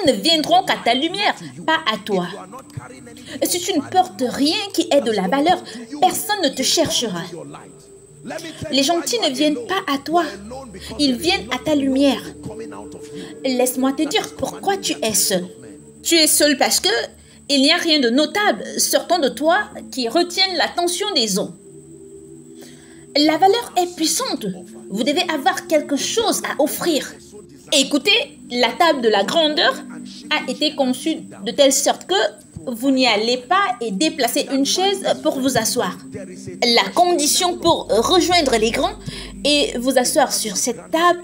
ne viendront qu'à ta lumière, pas à toi. Si tu ne portes rien qui ait de la valeur, personne ne te cherchera. Les gentils ne viennent pas à toi, ils viennent à ta lumière. Laisse-moi te dire pourquoi tu es seul. Tu es seul parce que il n'y a rien de notable sortant de toi qui retienne l'attention des hommes. La valeur est puissante. Vous devez avoir quelque chose à offrir. Écoutez, la table de la grandeur a été conçue de telle sorte que vous n'y allez pas et déplacer une chaise pour vous asseoir. La condition pour rejoindre les grands et vous asseoir sur cette table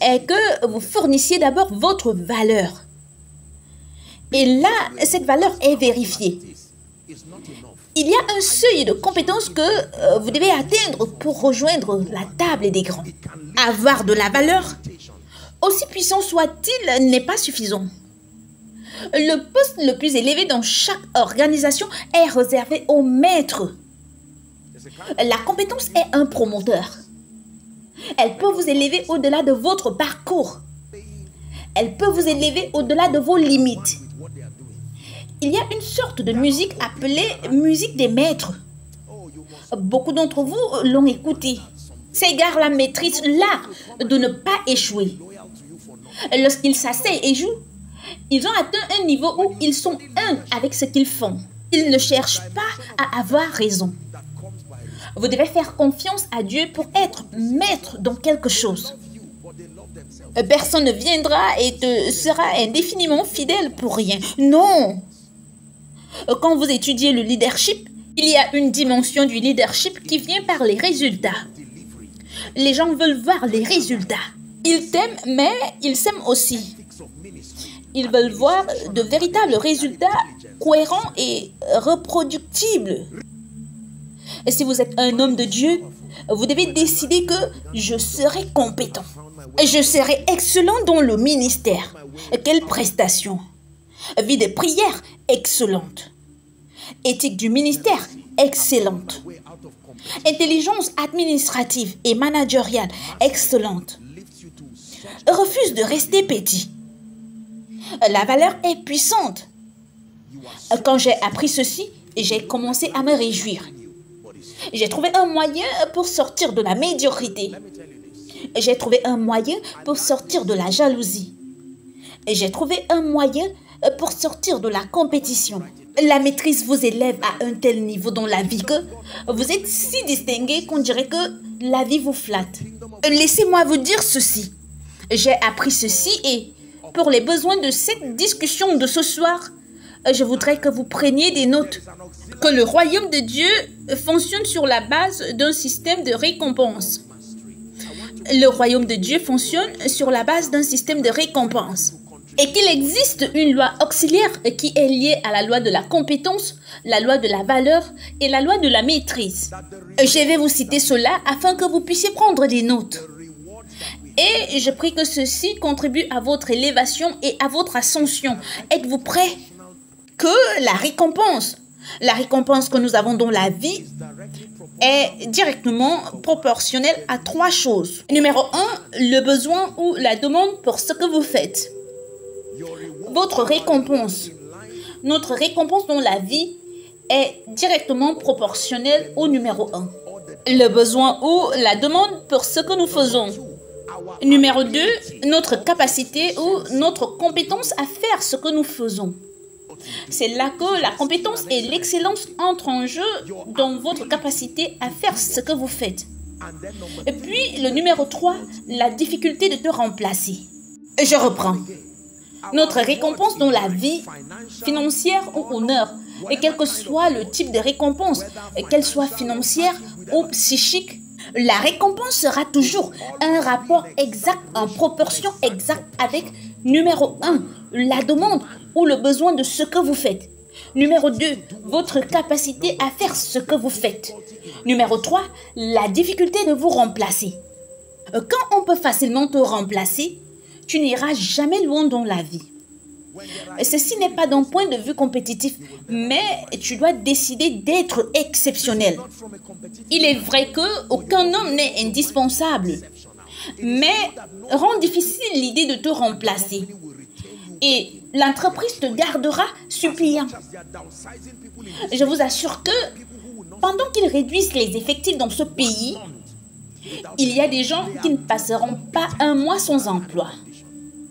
est que vous fournissiez d'abord votre valeur. Et là, cette valeur est vérifiée. Il y a un seuil de compétences que vous devez atteindre pour rejoindre la table des grands. Avoir de la valeur, aussi puissant soit-il, n'est pas suffisant. Le poste le plus élevé dans chaque organisation est réservé au maître. La compétence est un promoteur. Elle peut vous élever au-delà de votre parcours. Elle peut vous élever au-delà de vos limites. Il y a une sorte de musique appelée musique des maîtres. Beaucoup d'entre vous l'ont écoutée. Ces gars-là maîtrisent l'art de ne pas échouer. Lorsqu'ils s'asseyent et jouent, ils ont atteint un niveau où ils sont un avec ce qu'ils font. Ils ne cherchent pas à avoir raison. Vous devez faire confiance à Dieu pour être maître dans quelque chose. Personne ne viendra et te sera indéfiniment fidèle pour rien. Non! Quand vous étudiez le leadership, il y a une dimension du leadership qui vient par les résultats. Les gens veulent voir les résultats. Ils t'aiment, mais ils s'aiment aussi. Ils veulent voir de véritables résultats cohérents et reproductibles. Et si vous êtes un homme de Dieu, vous devez décider que je serai compétent. Je serai excellent dans le ministère. Quelle prestation! Vie de prière excellente. Éthique du ministère excellente. Intelligence administrative et managériale excellente. Refuse de rester petit. La valeur est puissante. Quand j'ai appris ceci, j'ai commencé à me réjouir. J'ai trouvé un moyen pour sortir de la médiocrité. J'ai trouvé un moyen pour sortir de la jalousie. J'ai trouvé un moyen pour sortir de la compétition. La maîtrise vous élève à un tel niveau dans la vie que vous êtes si distingué qu'on dirait que la vie vous flatte. Laissez-moi vous dire ceci. J'ai appris ceci et pour les besoins de cette discussion de ce soir, je voudrais que vous preniez des notes. Que le royaume de Dieu fonctionne sur la base d'un système de récompense. Le royaume de Dieu fonctionne sur la base d'un système de récompense. Et qu'il existe une loi auxiliaire qui est liée à la loi de la compétence, la loi de la valeur et la loi de la maîtrise. Je vais vous citer cela afin que vous puissiez prendre des notes. Et je prie que ceci contribue à votre élévation et à votre ascension. Êtes-vous prêts? Que la récompense que nous avons dans la vie est directement proportionnelle à 3 choses. Numéro 1, le besoin ou la demande pour ce que vous faites. Votre récompense. Notre récompense dans la vie est directement proportionnelle au numéro 1. Le besoin ou la demande pour ce que nous faisons. Numéro 2, notre capacité ou notre compétence à faire ce que nous faisons. C'est là que la compétence et l'excellence entrent en jeu dans votre capacité à faire ce que vous faites. Et puis, le numéro 3, la difficulté de te remplacer. Je reprends. Notre récompense dans la vie, financière ou honneur, et quel que soit le type de récompense, qu'elle soit financière ou psychique, la récompense sera toujours un rapport exact, en proportion exacte avec numéro 1, la demande ou le besoin de ce que vous faites. Numéro 2, votre capacité à faire ce que vous faites. Numéro 3, la difficulté de vous remplacer. Quand on peut facilement te remplacer, tu n'iras jamais loin dans la vie. Ceci n'est pas d'un point de vue compétitif, mais tu dois décider d'être exceptionnel. Il est vrai qu'aucun homme n'est indispensable, mais rend difficile l'idée de te remplacer. et l'entreprise te gardera suppliant. Je vous assure que pendant qu'ils réduisent les effectifs dans ce pays, il y a des gens qui ne passeront pas un mois sans emploi.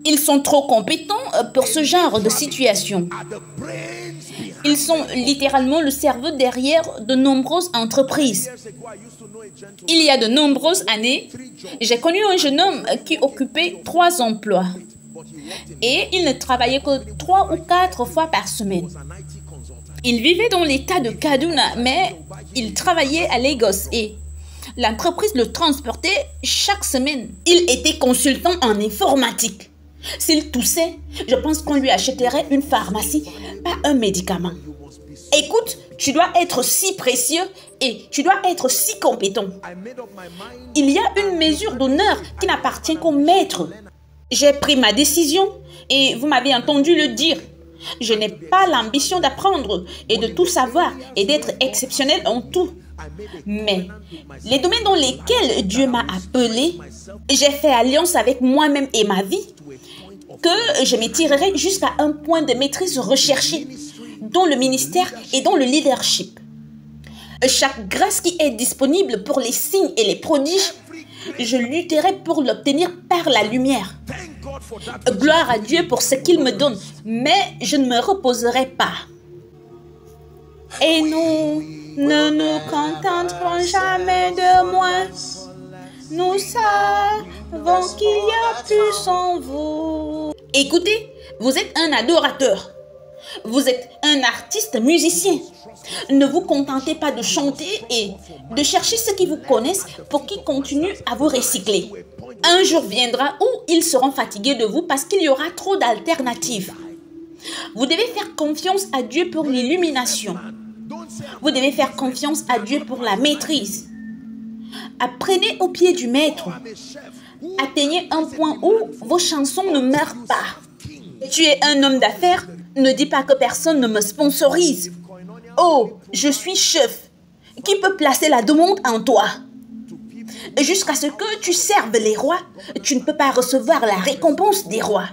Ils sont trop compétents pour ce genre de situation. Ils sont littéralement le cerveau derrière de nombreuses entreprises. Il y a de nombreuses années, j'ai connu un jeune homme qui occupait 3 emplois. Et il ne travaillait que 3 ou 4 fois par semaine. Il vivait dans l'état de Kaduna, mais il travaillait à Lagos et l'entreprise le transportait chaque semaine. Il était consultant en informatique. S'il toussait, je pense qu'on lui achèterait une pharmacie, pas un médicament. Écoute, tu dois être si précieux et tu dois être si compétent. Il y a une mesure d'honneur qui n'appartient qu'au maître. J'ai pris ma décision et vous m'avez entendu le dire. Je n'ai pas l'ambition d'apprendre et de tout savoir et d'être exceptionnel en tout. Mais les domaines dans lesquels Dieu m'a appelé, j'ai fait alliance avec moi-même et ma vie, que je m'étirerai jusqu'à un point de maîtrise recherché dans le ministère et dans le leadership. Chaque grâce qui est disponible pour les signes et les prodiges, je lutterai pour l'obtenir par la lumière. Gloire à Dieu pour ce qu'il me donne, mais je ne me reposerai pas. Et nous ne nous contenterons jamais de moins. Nous savons qu'il y a plus en vous. Écoutez, vous êtes un adorateur. Vous êtes un artiste musicien. Ne vous contentez pas de chanter et de chercher ceux qui vous connaissent pour qu'ils continuent à vous recycler. Un jour viendra où ils seront fatigués de vous parce qu'il y aura trop d'alternatives. Vous devez faire confiance à Dieu pour l'illumination. Vous devez faire confiance à Dieu pour la maîtrise. Apprenez au pied du maître. Atteignez un point où vos chansons ne meurent pas. Tu es un homme d'affaires, ne dis pas que personne ne me sponsorise. Oh, je suis chef. Qui peut placer la demande en toi? Jusqu'à ce que tu serves les rois, tu ne peux pas recevoir la récompense des rois.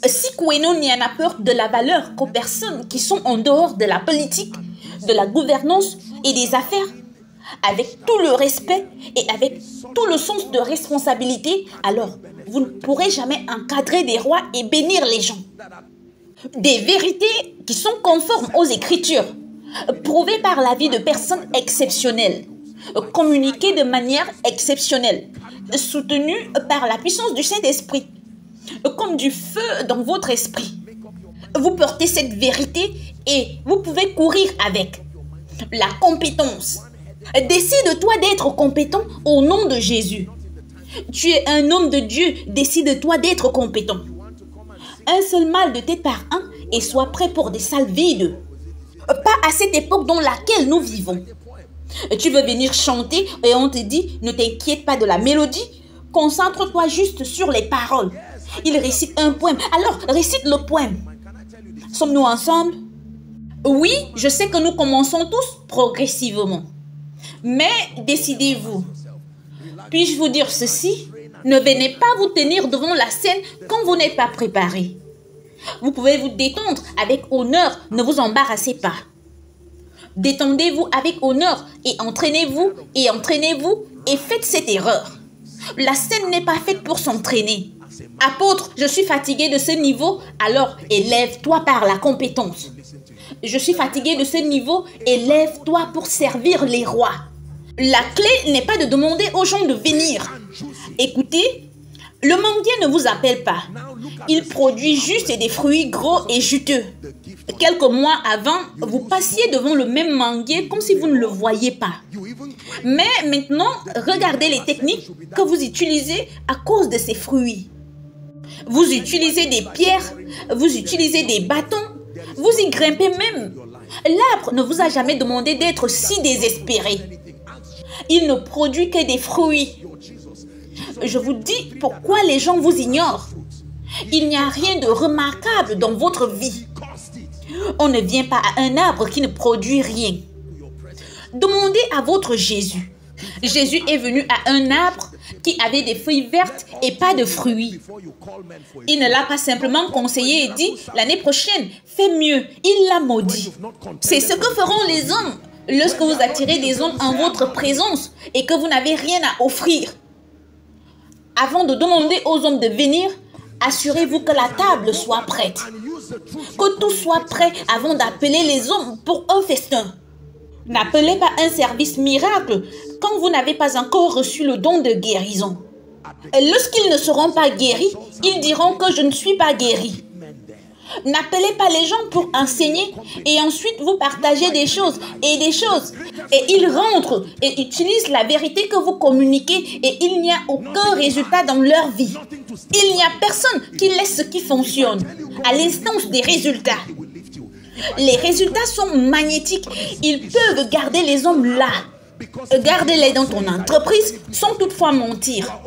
Si Kweno n'y en a peur de la valeur qu'aux personnes qui sont en dehors de la politique, de la gouvernance et des affaires, avec tout le respect et avec tout le sens de responsabilité, alors vous ne pourrez jamais encadrer des rois et bénir les gens. Des vérités qui sont conformes aux Écritures, prouvées par la vie de personnes exceptionnelles, communiquées de manière exceptionnelle, soutenues par la puissance du Saint-Esprit, comme du feu dans votre esprit. Vous portez cette vérité et vous pouvez courir avec. La compétence. Décide-toi d'être compétent au nom de Jésus. Tu es un homme de Dieu, décide-toi d'être compétent. Un seul mal de tête par an et sois prêt pour des salles vides. Pas à cette époque dans laquelle nous vivons. Tu veux venir chanter et on te dit, ne t'inquiète pas de la mélodie, concentre-toi juste sur les paroles. Il récite un poème, alors récite le poème. Sommes-nous ensemble? Oui, je sais que nous commençons tous progressivement. Mais décidez-vous. Puis-je vous dire ceci? Ne venez pas vous tenir devant la scène quand vous n'êtes pas préparé. Vous pouvez vous détendre avec honneur, ne vous embarrassez pas. Détendez-vous avec honneur et entraînez-vous et faites cette erreur. La scène n'est pas faite pour s'entraîner. Apôtre, je suis fatigué de ce niveau, alors élève-toi par la compétence. Je suis fatigué de ce niveau, élève-toi pour servir les rois. La clé n'est pas de demander aux gens de venir. Écoutez, le manguier ne vous appelle pas. Il produit juste des fruits gros et juteux. Quelques mois avant, vous passiez devant le même manguier comme si vous ne le voyiez pas. Mais maintenant, regardez les techniques que vous utilisez à cause de ces fruits. Vous utilisez des pierres, vous utilisez des bâtons, vous y grimpez même. L'arbre ne vous a jamais demandé d'être si désespéré. Il ne produit que des fruits. Je vous dis pourquoi les gens vous ignorent. Il n'y a rien de remarquable dans votre vie. On ne vient pas à un arbre qui ne produit rien. Demandez à votre Jésus. Jésus est venu à un arbre qui avait des feuilles vertes et pas de fruits. Il ne l'a pas simplement conseillé et dit, l'année prochaine, fais mieux. Il l'a maudit. C'est ce que feront les hommes lorsque vous attirez des hommes en votre présence et que vous n'avez rien à offrir. Avant de demander aux hommes de venir, assurez-vous que la table soit prête. Que tout soit prêt avant d'appeler les hommes pour un festin. N'appelez pas un service miracle quand vous n'avez pas encore reçu le don de guérison. Et lorsqu'ils ne seront pas guéris, ils diront que je ne suis pas guéri. N'appelez pas les gens pour enseigner et ensuite vous partagez des choses. Et ils rentrent et utilisent la vérité que vous communiquez et il n'y a aucun résultat dans leur vie. Il n'y a personne qui laisse ce qui fonctionne à l'instance des résultats. Les résultats sont magnétiques. Ils peuvent garder les hommes là. Gardez-les dans ton entreprise sans toutefois mentir.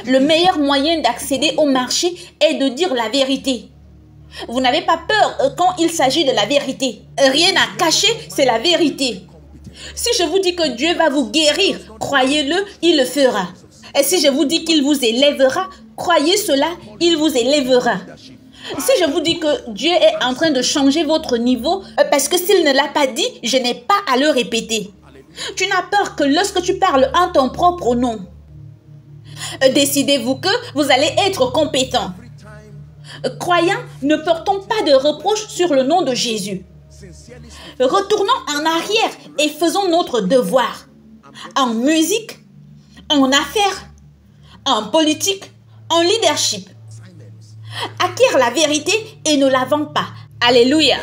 Le meilleur moyen d'accéder au marché est de dire la vérité. Vous n'avez pas peur quand il s'agit de la vérité. Rien à cacher, c'est la vérité. Si je vous dis que Dieu va vous guérir, croyez-le, il le fera. Et si je vous dis qu'il vous élèvera, croyez cela, il vous élèvera. Si je vous dis que Dieu est en train de changer votre niveau, parce que s'il ne l'a pas dit, je n'ai pas à le répéter. Tu n'as peur que lorsque tu parles en ton propre nom. Décidez-vous que vous allez être compétent. Croyants, ne portons pas de reproches sur le nom de Jésus. Retournons en arrière et faisons notre devoir. En musique, en affaires, en politique, en leadership. Acquiert la vérité et ne la vends pas. Alléluia.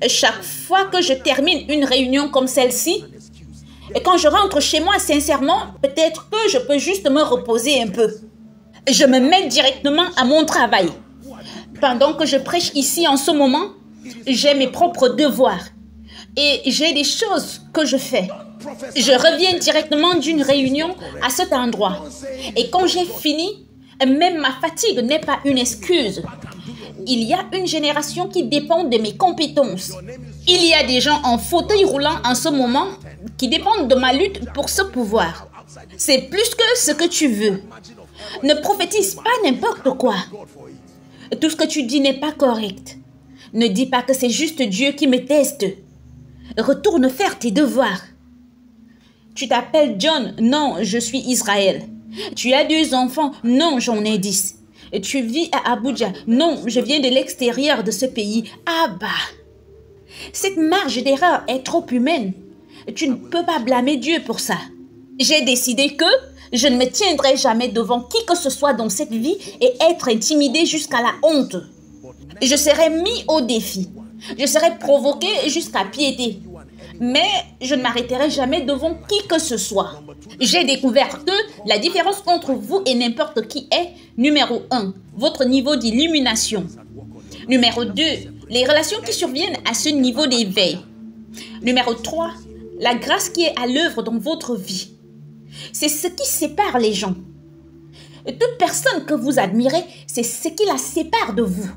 Chaque fois que je termine une réunion comme celle-ci, et quand je rentre chez moi, sincèrement, peut-être que je peux juste me reposer un peu. Je me mets directement à mon travail. Pendant que je prêche ici en ce moment, j'ai mes propres devoirs. Et j'ai des choses que je fais. Je reviens directement d'une réunion à cet endroit. Et quand j'ai fini, même ma fatigue n'est pas une excuse. Il y a une génération qui dépend de mes compétences. Il y a des gens en fauteuil roulant en ce moment qui dépendent de ma lutte pour ce pouvoir. C'est plus que ce que tu veux. Ne prophétise pas n'importe quoi. Tout ce que tu dis n'est pas correct. Ne dis pas que c'est juste Dieu qui me teste. Retourne faire tes devoirs. Tu t'appelles John? Non, je suis Israël. Tu as 2 enfants? Non, j'en ai 10. Et tu vis à Abuja? Non, je viens de l'extérieur de ce pays. Ah bah! Cette marge d'erreur est trop humaine. Tu ne peux pas blâmer Dieu pour ça. J'ai décidé que je ne me tiendrai jamais devant qui que ce soit dans cette vie et être intimidé jusqu'à la honte. Je serai mis au défi. Je serai provoqué jusqu'à piété. Mais je ne m'arrêterai jamais devant qui que ce soit. J'ai découvert que la différence entre vous et n'importe qui est, numéro 1, votre niveau d'illumination. Numéro 2, les relations qui surviennent à ce niveau d'éveil. Numéro 3, la grâce qui est à l'œuvre dans votre vie. C'est ce qui sépare les gens. Et toute personne que vous admirez, c'est ce qui la sépare de vous.